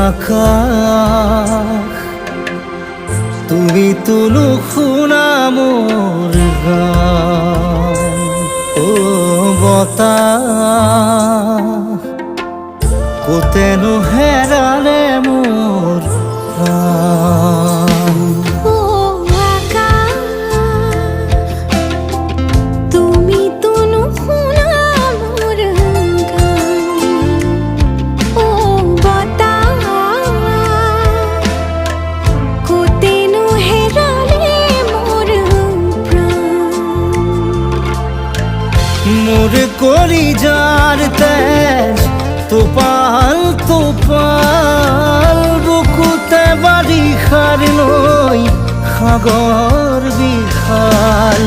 আকাশ তুমি তুলু শুনা মোর গান। ও বতাহ কোতেনো হেৰালে মোর প্রাণ। মোর কলিজার তেজ তোপাল তোপাল বুকুতে বাড়ি খার নই সাগর বিশাল।